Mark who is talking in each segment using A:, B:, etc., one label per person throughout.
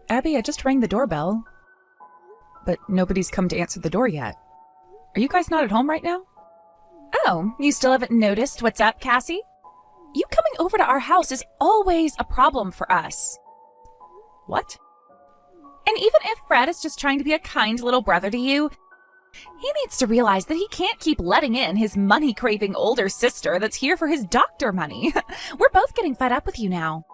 A: Abby, I just rang the doorbell. But nobody's come to answer the door yet. Are you guys not at home right now?
B: Oh, you still haven't noticed what's up, Cassie? You coming over to our house is always a problem for us.
A: What?
B: And even if Fred is just trying to be a kind little brother to you, he needs to realize that he can't keep letting in his money-craving older sister that's here for his doctor money. We're both getting fed up with you now.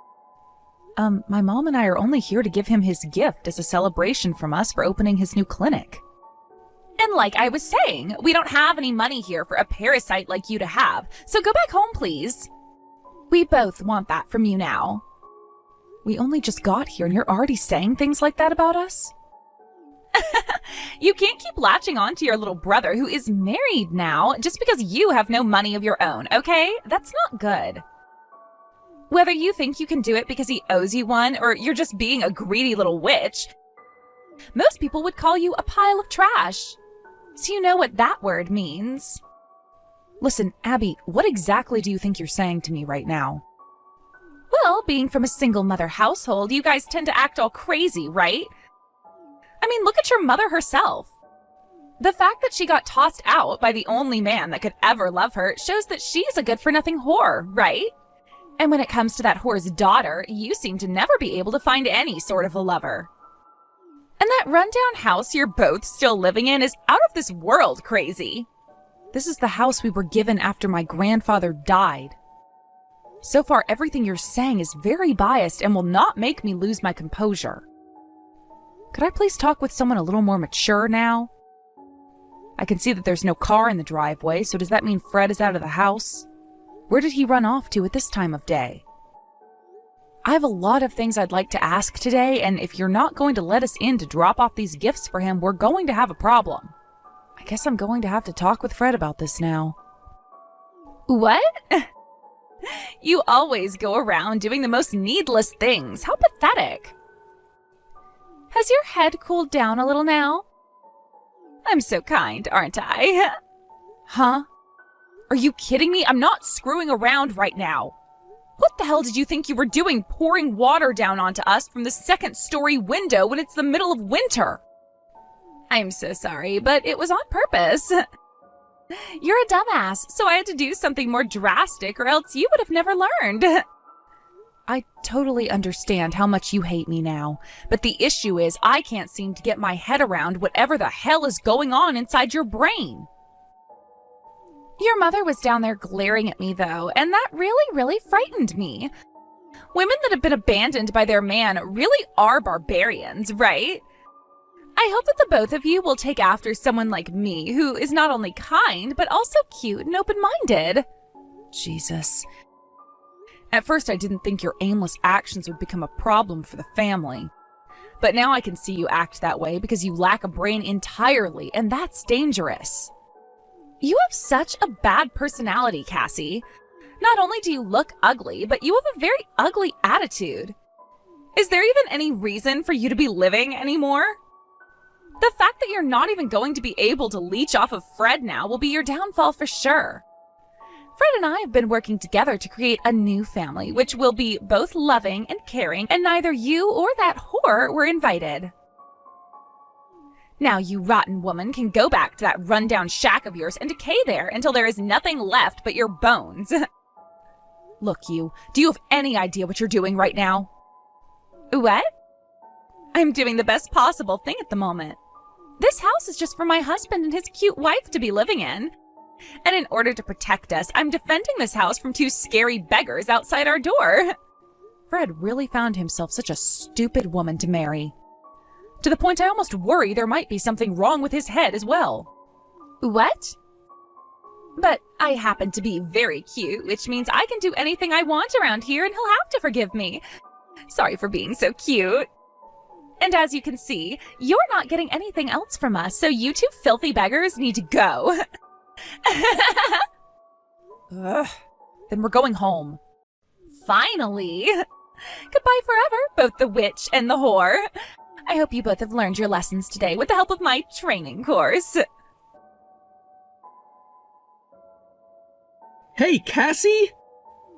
A: My mom and I are only here to give him his gift as a celebration from us for opening his new clinic.
B: And like I was saying, we don't have any money here for a parasite like you to have, so go back home, please. We both want that from you now.
A: We only just got here and you're already saying things like that about us?
B: You can't keep latching on to your little brother who is married now just because you have no money of your own, okay? That's not good. Whether you think you can do it because he owes you one or you're just being a greedy little witch, most people would call you a pile of trash. So you know what that word means.
A: Listen, Abby, what exactly do you think you're saying to me right now?
B: Well, being from a single mother household, you guys tend to act all crazy, right? I mean, look at your mother herself. The fact that she got tossed out by the only man that could ever love her shows that she's a good-for-nothing whore, right? And when it comes to that whore's daughter, you seem to never be able to find any sort of a lover. And that rundown house you're both still living in is out of this world crazy.
A: This is the house we were given after my grandfather died. So far, everything you're saying is very biased and will not make me lose my composure. Could I please talk with someone a little more mature now? I can see that there's no car in the driveway, so does that mean Fred is out of the house? Where did he run off to at this time of day? I have a lot of things I'd like to ask today, and if you're not going to let us in to drop off these gifts for him, we're going to have a problem. I guess I'm going to have to talk with Fred about this now.
B: What? You always go around doing the most needless things. How pathetic. Has your head cooled down a little now? I'm so kind, aren't I?
A: Huh?
B: Are you kidding me? I'm not screwing around right now. What the hell did you think you were doing pouring water down onto us from the second-story window when it's the middle of winter? I'm so sorry, but it was on purpose. You're a dumbass, so I had to do something more drastic or else you would have never learned.
A: I totally understand how much you hate me now, but the issue is I can't seem to get my head around whatever the hell is going on inside your brain.
B: Your mother was down there glaring at me, though, and that really frightened me. Women that have been abandoned by their man really are barbarians, right? I hope that the both of you will take after someone like me, who is not only kind, but also cute and open-minded.
A: Jesus. At first, I didn't think your aimless actions would become a problem for the family. But now I can see you act that way because you lack a brain entirely, and that's dangerous.
B: You have such a bad personality, Cassie. Not only do you look ugly, but you have a very ugly attitude. Is there even any reason for you to be living anymore? The fact that you're not even going to be able to leech off of Fred now will be your downfall for sure. Fred and I have been working together to create a new family, which will be both loving and caring, and neither you or that whore were invited. Now you rotten woman can go back to that rundown shack of yours and decay there until there is nothing left but your bones.
A: Look, do you have any idea what you're doing right now?
B: What? I'm doing the best possible thing at the moment. This house is just for my husband and his cute wife to be living in. And in order to protect us, I'm defending this house from two scary beggars outside our door.
A: Fred really found himself such a stupid woman to marry. To the point I almost worry there might be something wrong with his head as well.
B: What? But I happen to be very cute, which means I can do anything I want around here and he'll have to forgive me. Sorry for being so cute. And as you can see, you're not getting anything else from us, so you two filthy beggars need to go.
A: Ugh. Then we're going home.
B: Finally. Goodbye forever, both the witch and the whore. I hope you both have learned your lessons today with the help of my training course.
C: Hey, Cassie?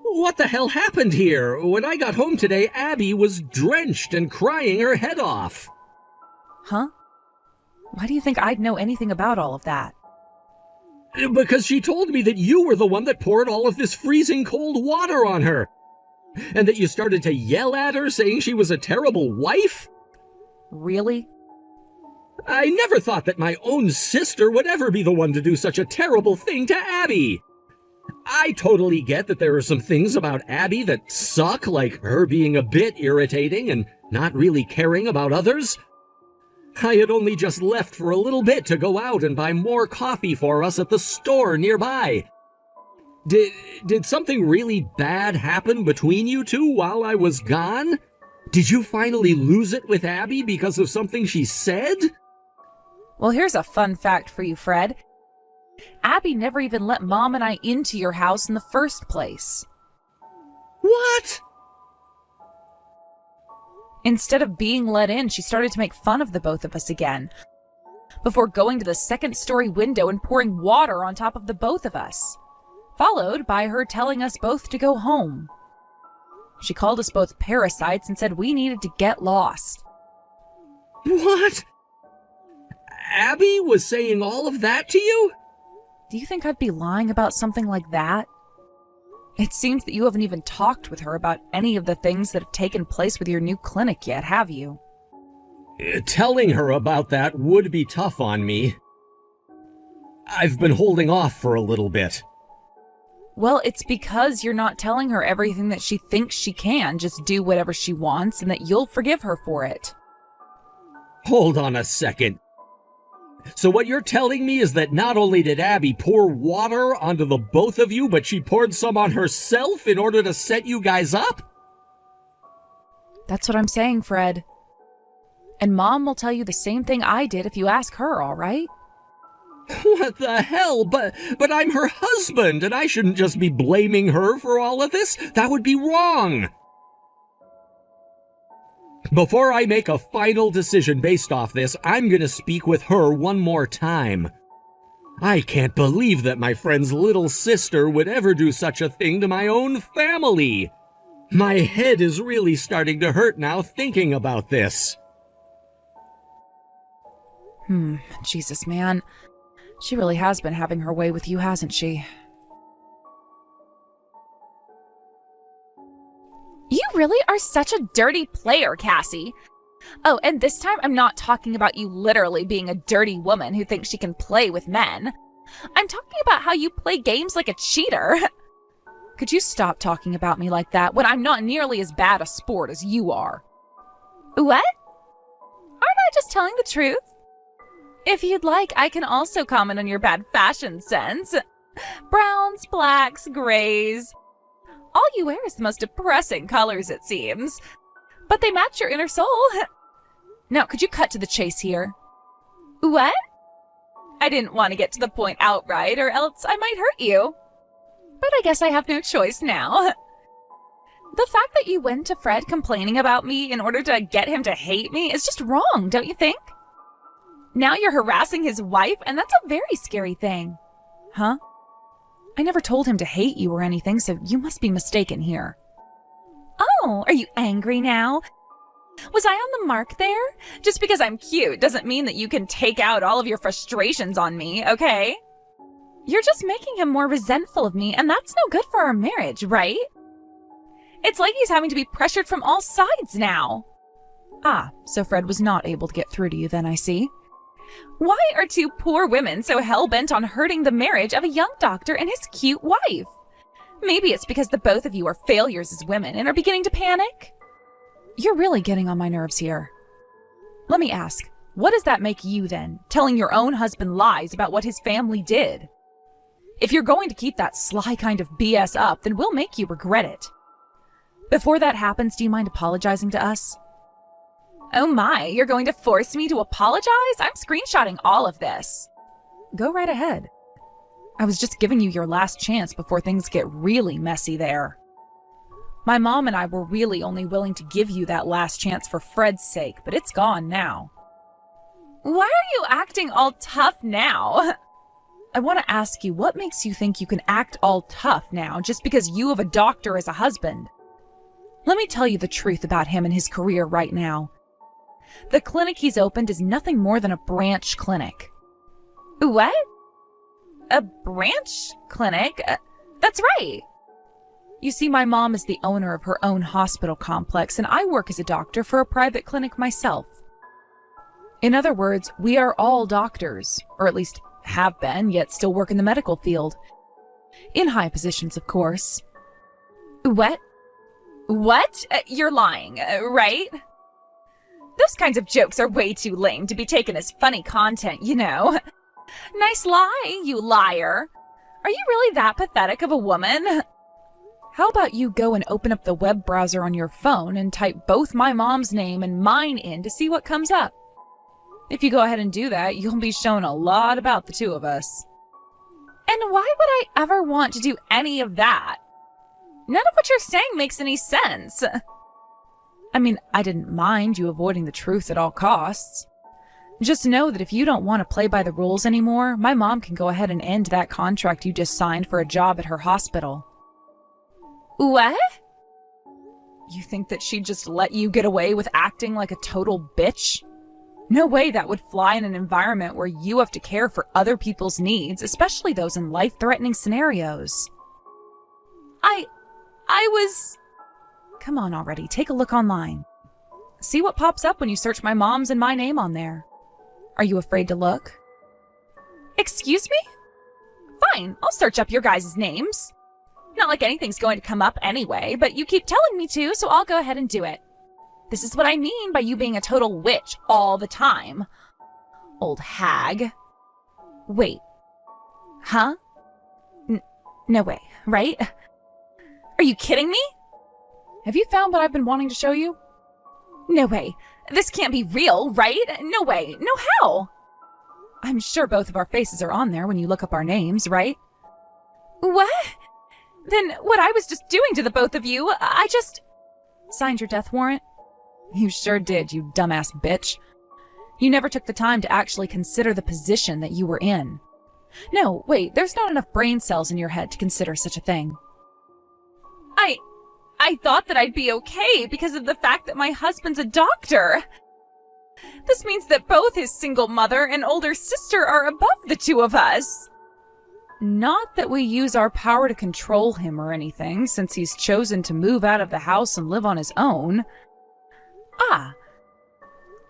C: What the hell happened here? When I got home today, Abby was drenched and crying her head off.
A: Huh? Why do you think I'd know anything about all of that?
C: Because she told me that you were the one that poured all of this freezing cold water on her. And that you started to yell at her, saying she was a terrible wife?
A: Really?
C: I never thought that my own sister would ever be the one to do such a terrible thing to Abby. I totally get that there are some things about Abby that suck, like her being a bit irritating and not really caring about others. I had only just left for a little bit to go out and buy more coffee for us at the store nearby. Did something really bad happen between you two while I was gone? Did you finally lose it with Abby because of something she said?
A: Well, here's a fun fact for you, Fred. Abby never even let Mom and I into your house in the first place.
C: What?
A: Instead of being let in, she started to make fun of the both of us again, before going to the second-story window and pouring water on top of the both of us, followed by her telling us both to go home. She called us both parasites and said we needed to get lost.
C: What? Abby was saying all of that to you?
A: Do you think I'd be lying about something like that? It seems that you haven't even talked with her about any of the things that have taken place with your new clinic yet, have you?
C: Telling her about that would be tough on me. I've been holding off for a little bit.
A: Well, it's because you're not telling her everything that she thinks she can just do whatever she wants and that you'll forgive her for it.
C: Hold on a second. So what you're telling me is that not only did Abby pour water onto the both of you, but she poured some on herself in order to set you guys up?
A: That's what I'm saying, Fred. And Mom will tell you the same thing I did if you ask her, all right?
C: What the hell? But I'm her husband, and I shouldn't just be blaming her for all of this. That would be wrong. Before I make a final decision based off this, I'm gonna speak with her one more time. I can't believe that my friend's little sister would ever do such a thing to my own family. My head is really starting to hurt now thinking about this.
A: Jesus, man. She really has been having her way with you, hasn't she?
B: You really are such a dirty player, Cassie. Oh, and this time I'm not talking about you literally being a dirty woman who thinks she can play with men. I'm talking about how you play games like a cheater.
A: Could you stop talking about me like that when I'm not nearly as bad a sport as you are?
B: What? Aren't I just telling the truth? If you'd like, I can also comment on your bad fashion sense. Browns, blacks, grays. All you wear is the most depressing colors, it seems. But they match your inner soul.
A: Now, could you cut to the chase here?
B: What? I didn't want to get to the point outright, or else I might hurt you. But I guess I have no choice now. The fact that you went to Fred complaining about me in order to get him to hate me is just wrong, don't you think? Now you're harassing his wife, and that's a very scary thing.
A: Huh? I never told him to hate you or anything, so you must be mistaken here.
B: Oh, are you angry now? Was I on the mark there? Just because I'm cute doesn't mean that you can take out all of your frustrations on me, okay? You're just making him more resentful of me, and that's no good for our marriage, right? It's like he's having to be pressured from all sides now.
A: Ah, so Fred was not able to get through to you then, I see.
B: Why are two poor women so hell-bent on hurting the marriage of a young doctor and his cute wife? Maybe it's because the both of you are failures as women and are beginning to panic?
A: You're really getting on my nerves here. Let me ask, what does that make you then, telling your own husband lies about what his family did? If you're going to keep that sly kind of BS up, then we'll make you regret it. Before that happens, do you mind apologizing to us?
B: Oh my, you're going to force me to apologize? I'm screenshotting all of this.
A: Go right ahead. I was just giving you your last chance before things get really messy there. My mom and I were really only willing to give you that last chance for Fred's sake, but it's gone now.
B: Why are you acting all tough now?
A: I want to ask you, what makes you think you can act all tough now just because you have a doctor as a husband? Let me tell you the truth about him and his career right now. The clinic he's opened is nothing more than a branch clinic.
B: What? A branch clinic? That's right.
A: You see, my mom is the owner of her own hospital complex, and I work as a doctor for a private clinic myself. In other words, we are all doctors, or at least have been, yet still work in the medical field. In high positions, of course.
B: What? What? You're lying, right? Those kinds of jokes are way too lame to be taken as funny content, you know. Nice lie, you liar. Are you really that pathetic of a woman?
A: How about you go and open up the web browser on your phone and type both my mom's name and mine in to see what comes up? If you go ahead and do that, you'll be shown a lot about the two of us.
B: And why would I ever want to do any of that? None of what you're saying makes any sense.
A: I mean, I didn't mind you avoiding the truth at all costs. Just know that if you don't want to play by the rules anymore, my mom can go ahead and end that contract you just signed for a job at her hospital.
B: What?
A: You think that she'd just let you get away with acting like a total bitch? No way that would fly in an environment where you have to care for other people's needs, especially those in life-threatening scenarios.
B: I was...
A: Come on already, take a look online. See what pops up when you search my mom's and my name on there. Are you afraid to look?
B: Excuse me? Fine, I'll search up your guys' names. Not like anything's going to come up anyway, but you keep telling me to, so I'll go ahead and do it. This is what I mean by you being a total witch all the time. Old hag. Wait. Huh? No way, right? Are you kidding me?
A: Have you found what I've been wanting to show you?
B: No way. This can't be real, right? No way. No how.
A: I'm sure both of our faces are on there when you look up our names, right?
B: What? Then what I was just doing to the both of you, I just...
A: Signed your death warrant? You sure did, you dumbass bitch. You never took the time to actually consider the position that you were in. No, wait, there's not enough brain cells in your head to consider such a thing.
B: I thought that I'd be okay because of the fact that my husband's a doctor. This means that both his single mother and older sister are above the two of us.
A: Not that we use our power to control him or anything, since he's chosen to move out of the house and live on his own. Ah,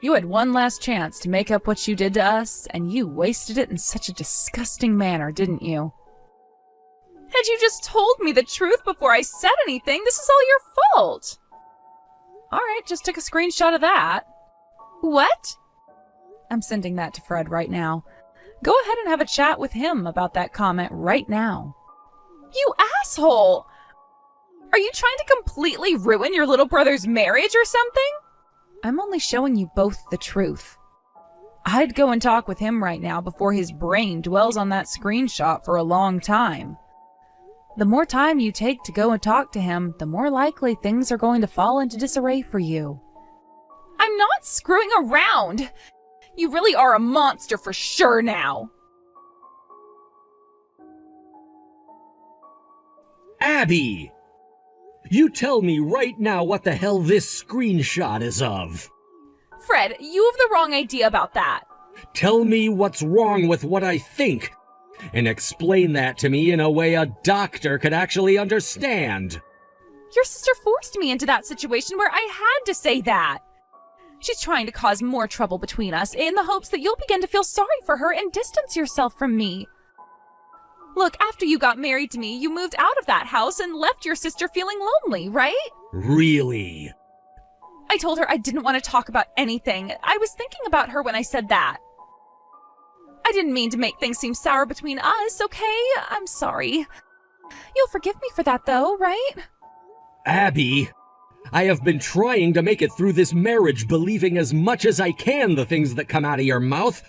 A: you had one last chance to make up what you did to us, and you wasted it in such a disgusting manner, didn't you?
B: Had you just told me the truth before I said anything, this is all your fault.
A: All right, just took a screenshot of that.
B: What?
A: I'm sending that to Fred right now. Go ahead and have a chat with him about that comment right now.
B: You asshole! Are you trying to completely ruin your little brother's marriage or something?
A: I'm only showing you both the truth. I'd go and talk with him right now before his brain dwells on that screenshot for a long time. The more time you take to go and talk to him, the more likely things are going to fall into disarray for you.
B: I'm not screwing around! You really are a monster for sure now.
C: Abby! You tell me right now what the hell this screenshot is of.
B: Fred, you have the wrong idea about that.
C: Tell me what's wrong with what I think, and explain that to me in a way a doctor could actually understand.
B: Your sister forced me into that situation where I had to say that. She's trying to cause more trouble between us in the hopes that you'll begin to feel sorry for her and distance yourself from me. Look, after you got married to me, you moved out of that house and left your sister feeling lonely, right?
C: Really?
B: I told her I didn't want to talk about anything. I was thinking about her when I said that. I didn't mean to make things seem sour between us, okay? I'm sorry. You'll forgive me for that, though, right?
C: Abby, I have been trying to make it through this marriage believing as much as I can the things that come out of your mouth.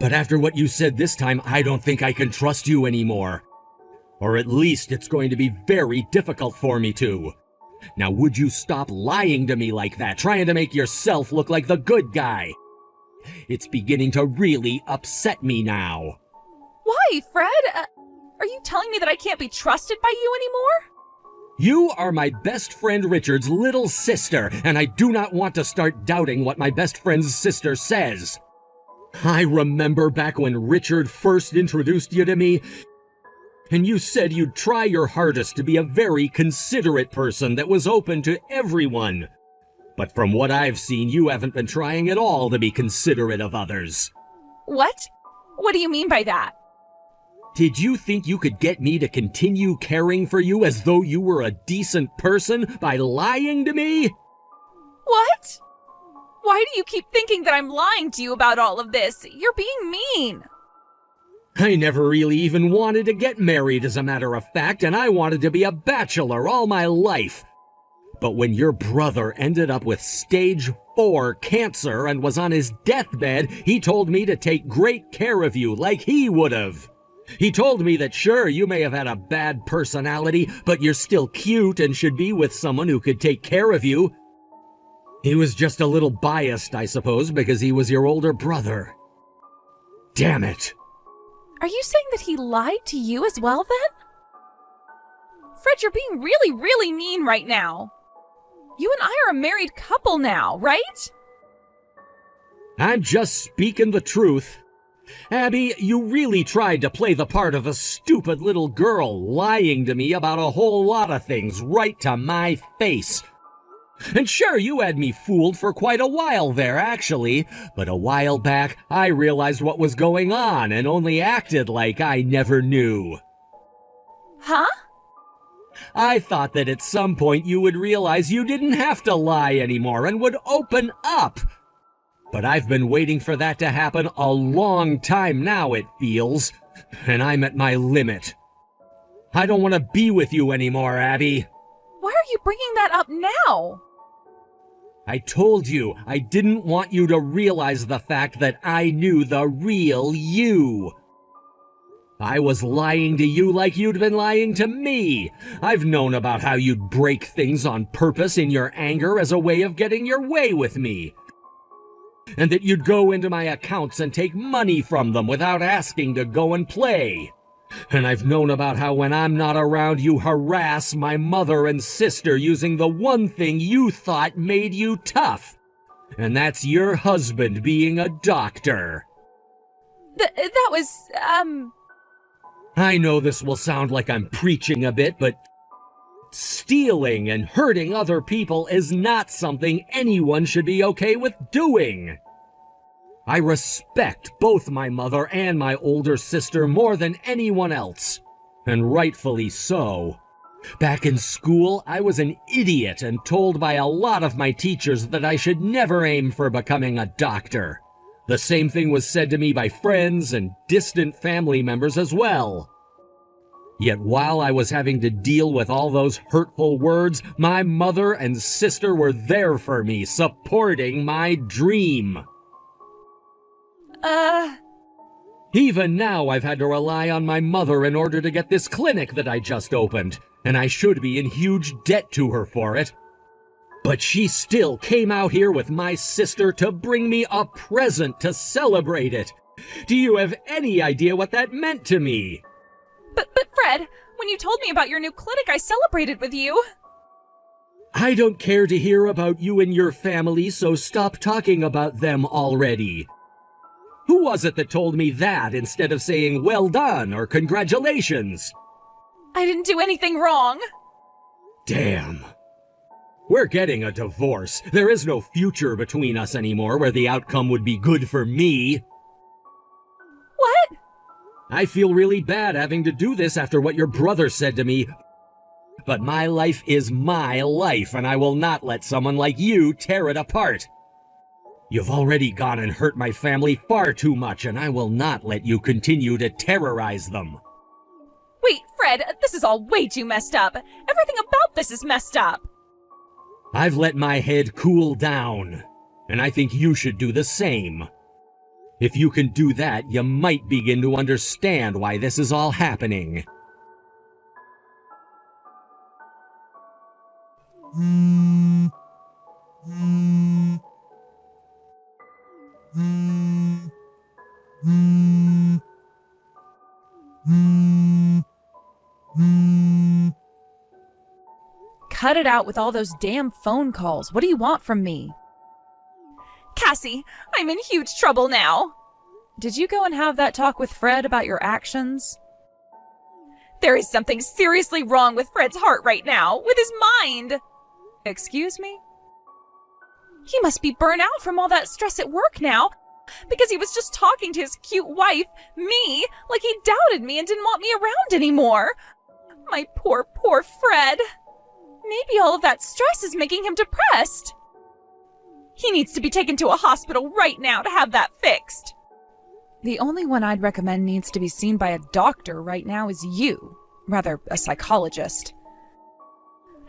C: But after what you said this time, I don't think I can trust you anymore. Or at least it's going to be very difficult for me to. Now would you stop lying to me like that, trying to make yourself look like the good guy? It's beginning to really upset me now.
B: Why? Hey, Fred, are you telling me that I can't be trusted by you anymore?
C: You are my best friend Richard's little sister, and I do not want to start doubting what my best friend's sister says. I remember back when Richard first introduced you to me, and you said you'd try your hardest to be a very considerate person that was open to everyone. But from what I've seen, you haven't been trying at all to be considerate of others.
B: What? What do you mean by that?
C: Did you think you could get me to continue caring for you as though you were a decent person by lying to me?
B: What? Why do you keep thinking that I'm lying to you about all of this? You're being mean.
C: I never really even wanted to get married, as a matter of fact, and I wanted to be a bachelor all my life. But when your brother ended up with stage 4 cancer and was on his deathbed, he told me to take great care of you like he would have. He told me that sure, you may have had a bad personality, but you're still cute and should be with someone who could take care of you. He was just a little biased, I suppose, because he was your older brother. Damn it.
B: Are you saying that he lied to you as well, then? Fred, you're being really, really mean right now. You and I are a married couple now, right?
C: I'm just speaking the truth. Abby, you really tried to play the part of a stupid little girl, lying to me about a whole lot of things right to my face. And sure, you had me fooled for quite a while there, actually, but a while back, I realized what was going on and only acted like I never knew.
B: Huh?
C: I thought that at some point you would realize you didn't have to lie anymore and would open up. But I've been waiting for that to happen a long time now, it feels, and I'm at my limit. I don't want to be with you anymore, Abby.
B: Why are you bringing that up now?
C: I told you I didn't want you to realize the fact that I knew the real you. I was lying to you like you'd been lying to me. I've known about how you'd break things on purpose in your anger as a way of getting your way with me. And that you'd go into my accounts and take money from them without asking to go and play. And I've known about how when I'm not around, you harass my mother and sister using the one thing you thought made you tough. And that's your husband being a doctor.
B: That was,
C: I know this will sound like I'm preaching a bit, but stealing and hurting other people is not something anyone should be okay with doing. I respect both my mother and my older sister more than anyone else, and rightfully so. Back in school, I was an idiot and told by a lot of my teachers that I should never aim for becoming a doctor. The same thing was said to me by friends and distant family members as well. Yet while I was having to deal with all those hurtful words, my mother and sister were there for me, supporting my dream. Even now, I've had to rely on my mother in order to get this clinic that I just opened, and I should be in huge debt to her for it. But she still came out here with my sister to bring me a present to celebrate it. Do you have any idea what that meant to me?
B: But Fred, when you told me about your new clinic, I celebrated with you.
C: I don't care to hear about you and your family, so stop talking about them already. Who was it that told me that instead of saying well done or congratulations?
B: I didn't do anything wrong.
C: Damn. We're getting a divorce. There is no future between us anymore where the outcome would be good for me.
B: What?
C: I feel really bad having to do this after what your brother said to me. But my life is my life, and I will not let someone like you tear it apart. You've already gone and hurt my family far too much, and I will not let you continue to terrorize them.
B: Wait, Fred, this is all way too messed up. Everything about this is messed up.
C: I've let my head cool down, and I think you should do the same. If you can do that, you might begin to understand why this is all happening.
A: cut it out with all those damn phone calls. What do you want from me?
B: Cassie, I'm in huge trouble now.
A: Did you go and have that talk with Fred about your actions?
B: There is something seriously wrong with Fred's heart right now, with his mind.
A: Excuse me?
B: He must be burnt out from all that stress at work now, because he was just talking to his cute wife, me, like he doubted me and didn't want me around anymore. My poor, poor Fred. Maybe all of that stress is making him depressed. He needs to be taken to a hospital right now to have that fixed.
A: The only one I'd recommend needs to be seen by a doctor right now is you. Rather, a psychologist.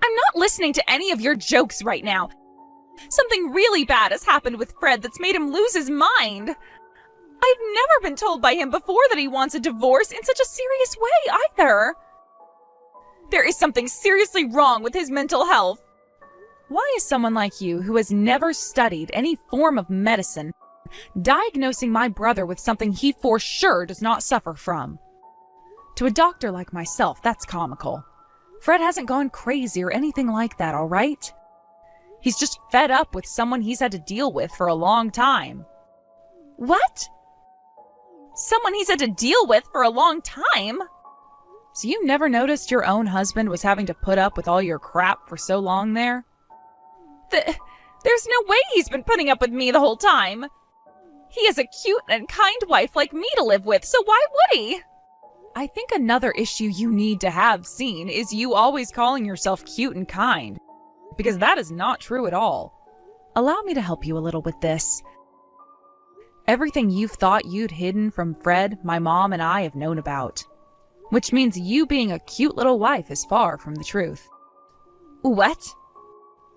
B: I'm not listening to any of your jokes right now. Something really bad has happened with Fred that's made him lose his mind. I've never been told by him before that he wants a divorce in such a serious way either. There is something seriously wrong with his mental health.
A: Why is someone like you, who has never studied any form of medicine, diagnosing my brother with something he for sure does not suffer from? To a doctor like myself, that's comical. Fred hasn't gone crazy or anything like that, all right? He's just fed up with someone he's had to deal with for a long time.
B: What? Someone he's had to deal with for a long time?
A: So you never noticed your own husband was having to put up with all your crap for so long there?
B: There's no way he's been putting up with me the whole time. He has a cute and kind wife like me to live with, so why would he?
A: I think another issue you need to have seen is you always calling yourself cute and kind. Because that is not true at all. Allow me to help you a little with this. Everything you've thought you'd hidden from Fred, my mom, and I have known about. Which means you being a cute little wife is far from the truth.
B: What?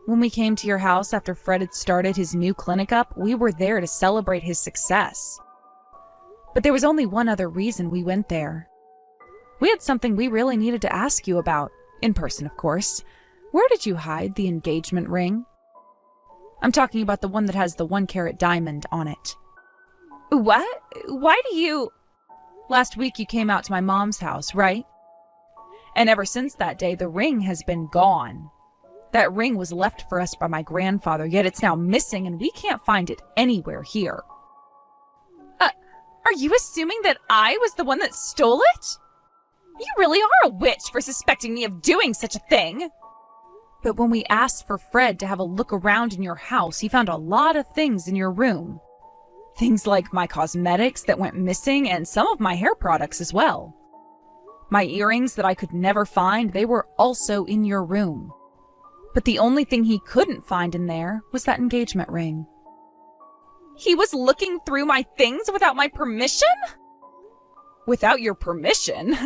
A: When we came to your house after Fred had started his new clinic up, we were there to celebrate his success. But there was only one other reason we went there. We had something we really needed to ask you about, in person, of course. Where did you hide the engagement ring? I'm talking about the one that has the 1-carat diamond on it.
B: What? Why do you...
A: Last week you came out to my mom's house, right? And ever since that day, the ring has been gone. That ring was left for us by my grandfather, yet it's now missing and we can't find it anywhere here.
B: Are you assuming that I was the one that stole it? You really are a witch for suspecting me of doing such a thing.
A: But when we asked for Fred to have a look around in your house, he found a lot of things in your room. Things like my cosmetics that went missing and some of my hair products as well. My earrings that I could never find, they were also in your room. But the only thing he couldn't find in there was that engagement ring.
B: He was looking through my things without my permission?
A: Without your permission?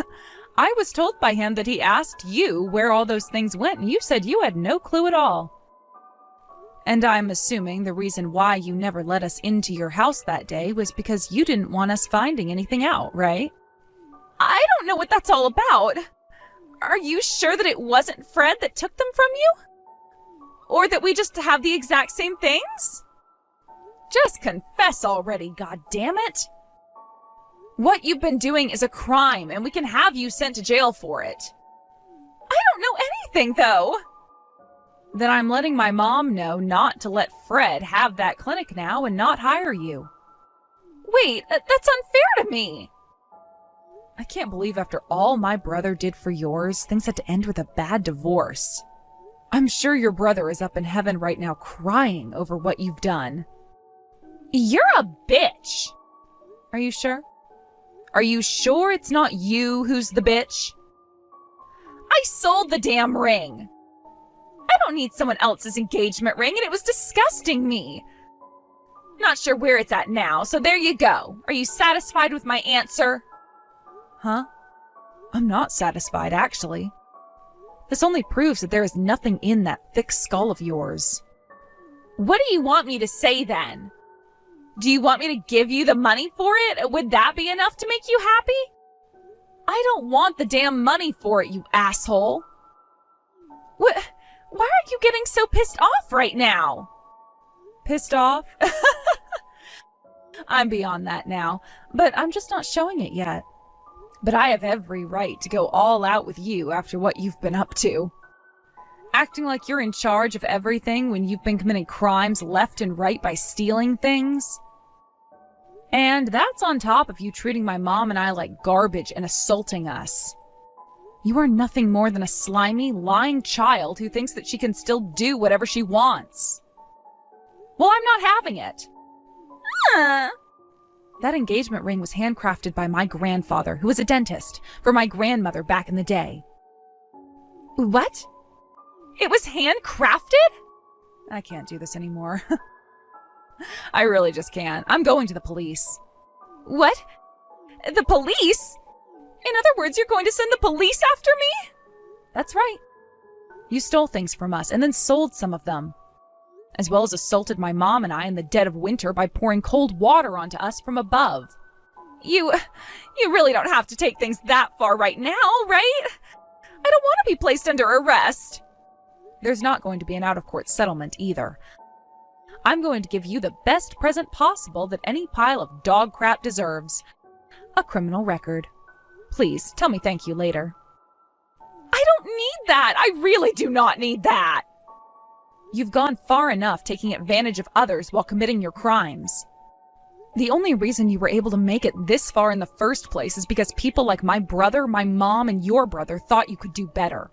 A: I was told by him that he asked you where all those things went, and you said you had no clue at all. And I'm assuming the reason why you never let us into your house that day was because you didn't want us finding anything out, right?
B: I don't know what that's all about. Are you sure that it wasn't Fred that took them from you? Or that we just have the exact same things?
A: Just confess already, goddammit! What you've been doing is a crime, and we can have you sent to jail for it.
B: I don't know anything, though.
A: Then I'm letting my mom know not to let Fred have that clinic now and not hire you.
B: Wait, that's unfair to me.
A: I can't believe after all my brother did for yours, things had to end with a bad divorce. I'm sure your brother is up in heaven right now crying over what you've done.
B: You're a bitch.
A: Are you sure? Are you sure it's not you who's the bitch?
B: I sold the damn ring. I don't need someone else's engagement ring, and it was disgusting me. Not sure where it's at now, so there you go. Are you satisfied with my answer?
A: Huh? I'm not satisfied, actually. This only proves that there is nothing in that thick skull of yours.
B: What do you want me to say then? Do you want me to give you the money for it? Would that be enough to make you happy?
A: I don't want the damn money for it, you asshole.
B: What? Why are you getting so pissed off right now?
A: Pissed off? I'm beyond that now, but I'm just not showing it yet. But I have every right to go all out with you after what you've been up to. Acting like you're in charge of everything when you've been committing crimes left and right by stealing things. And that's on top of you treating my mom and I like garbage and assaulting us. You are nothing more than a slimy, lying child who thinks that she can still do whatever she wants. Well, I'm not having it. That engagement ring was handcrafted by my grandfather, who was a dentist, for my grandmother back in the day.
B: What? It was handcrafted?
A: I can't do this anymore. I really just can't. I'm going to the police.
B: What? The police? In other words, you're going to send the police after me?
A: That's right. You stole things from us and then sold some of them, as well as assaulted my mom and I in the dead of winter by pouring cold water onto us from above.
B: You really don't have to take things that far right now, right? I don't want to be placed under arrest.
A: There's not going to be an out-of-court settlement either. I'm going to give you the best present possible that any pile of dog crap deserves. A criminal record. Please, tell me thank you later.
B: I don't need that. I really do not need that.
A: You've gone far enough taking advantage of others while committing your crimes. The only reason you were able to make it this far in the first place is because people like my brother, my mom, and your brother thought you could do better.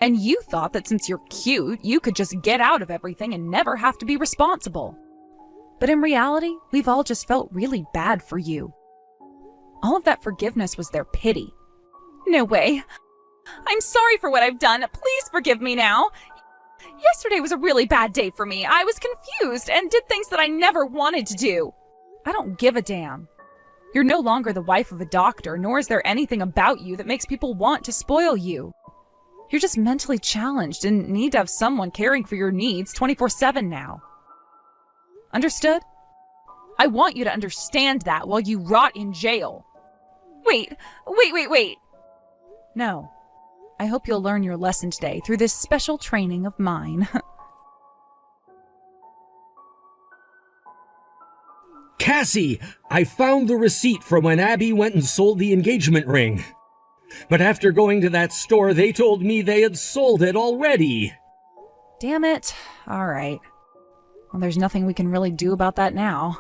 A: And you thought that since you're cute, you could just get out of everything and never have to be responsible. But in reality, we've all just felt really bad for you. All of that forgiveness was their pity.
B: No way. I'm sorry for what I've done. Please forgive me now. Yesterday was a really bad day for me. I was confused and did things that I never wanted to do.
A: I don't give a damn. You're no longer the wife of a doctor, nor is there anything about you that makes people want to spoil you. You're just mentally challenged and need to have someone caring for your needs 24/7 now. Understood? I want you to understand that while you rot in jail.
B: Wait.
A: No. I hope you'll learn your lesson today through this special training of mine.
C: Cassie, I found the receipt from when Abby went and sold the engagement ring. But after going to that store, they told me they had sold it already.
A: Damn it. All right. Well, there's nothing we can really do about that now.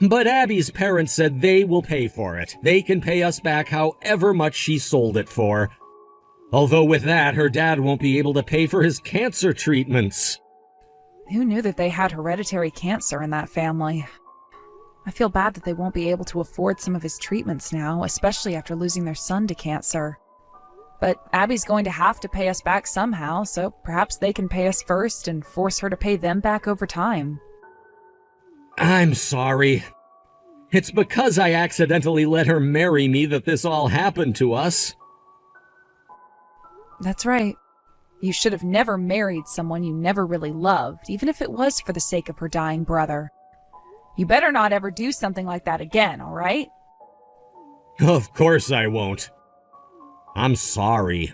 C: But Abby's parents said they will pay for it. They can pay us back however much she sold it for. Although with that, her dad won't be able to pay for his cancer treatments.
A: Who knew that they had hereditary cancer in that family? I feel bad that they won't be able to afford some of his treatments now, especially after losing their son to cancer. But Abby's going to have to pay us back somehow, so perhaps they can pay us first and force her to pay them back over time.
C: I'm sorry. It's because I accidentally let her marry me that this all happened to us.
A: That's right. You should have never married someone you never really loved, even if it was for the sake of her dying brother. You better not ever do something like that again, all right?
C: Of course I won't. I'm sorry.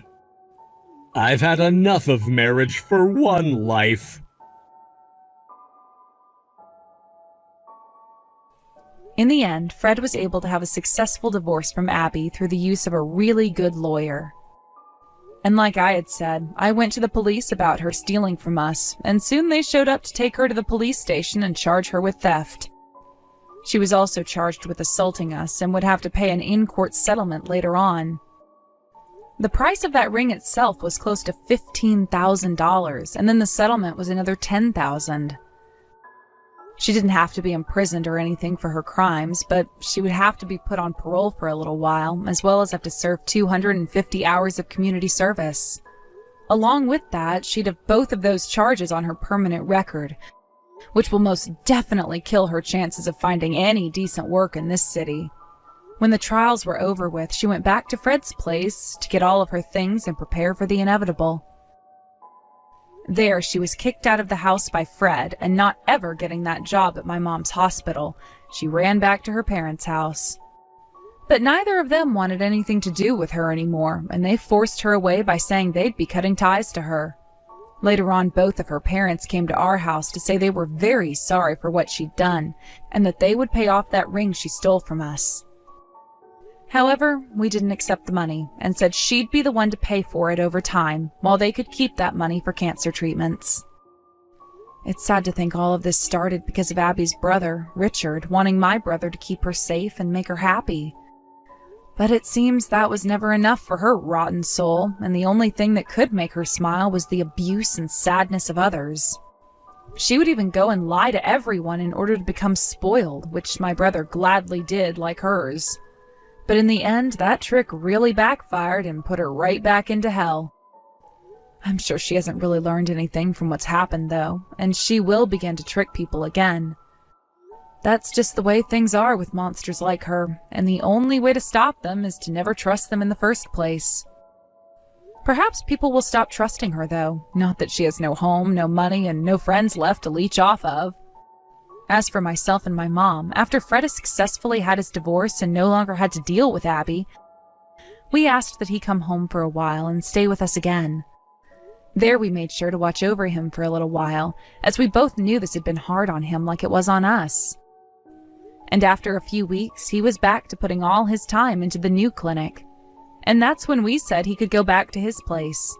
C: I've had enough of marriage for one life.
A: In the end, Fred was able to have a successful divorce from Abby through the use of a really good lawyer. And like I had said, I went to the police about her stealing from us, and soon they showed up to take her to the police station and charge her with theft. She was also charged with assaulting us and would have to pay an in-court settlement later on. The price of that ring itself was close to $15,000, and then the settlement was another $10,000. She didn't have to be imprisoned or anything for her crimes, but she would have to be put on parole for a little while, as well as have to serve 250 hours of community service. Along with that, she'd have both of those charges on her permanent record, which will most definitely kill her chances of finding any decent work in this city. When the trials were over with, she went back to Fred's place to get all of her things and prepare for the inevitable. There, she was kicked out of the house by Fred, and not ever getting that job at my mom's hospital, she ran back to her parents' house. But neither of them wanted anything to do with her anymore, and they forced her away by saying they'd be cutting ties to her. Later on, both of her parents came to our house to say they were very sorry for what she'd done, and that they would pay off that ring she stole from us. However, we didn't accept the money and said she'd be the one to pay for it over time while they could keep that money for cancer treatments. It's sad to think all of this started because of Abby's brother, Richard, wanting my brother to keep her safe and make her happy. But it seems that was never enough for her rotten soul, and the only thing that could make her smile was the abuse and sadness of others. She would even go and lie to everyone in order to become spoiled, which my brother gladly did like hers. But in the end, that trick really backfired and put her right back into hell. I'm sure she hasn't really learned anything from what's happened, though, and she will begin to trick people again. That's just the way things are with monsters like her, and the only way to stop them is to never trust them in the first place. Perhaps people will stop trusting her, though, not that she has no home, no money, and no friends left to leech off of. As for myself and my mom, after Fred has successfully had his divorce and no longer had to deal with Abby, we asked that he come home for a while and stay with us again. There we made sure to watch over him for a little while, as we both knew this had been hard on him like it was on us. And after a few weeks, he was back to putting all his time into the new clinic, and that's when we said he could go back to his place.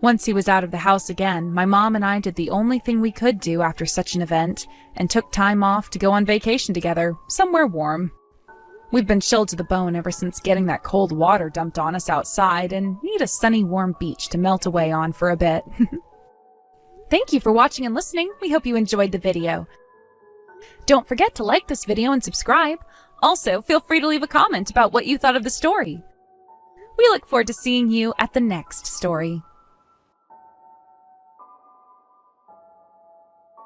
A: Once he was out of the house again, my mom and I did the only thing we could do after such an event, and took time off to go on vacation together, somewhere warm. We've been chilled to the bone ever since getting that cold water dumped on us outside and need a sunny, warm beach to melt away on for a bit. Thank you for watching and listening. We hope you enjoyed the video. Don't forget to like this video and subscribe. Also, feel free to leave a comment about what you thought of the story. We look forward to seeing you at the next story.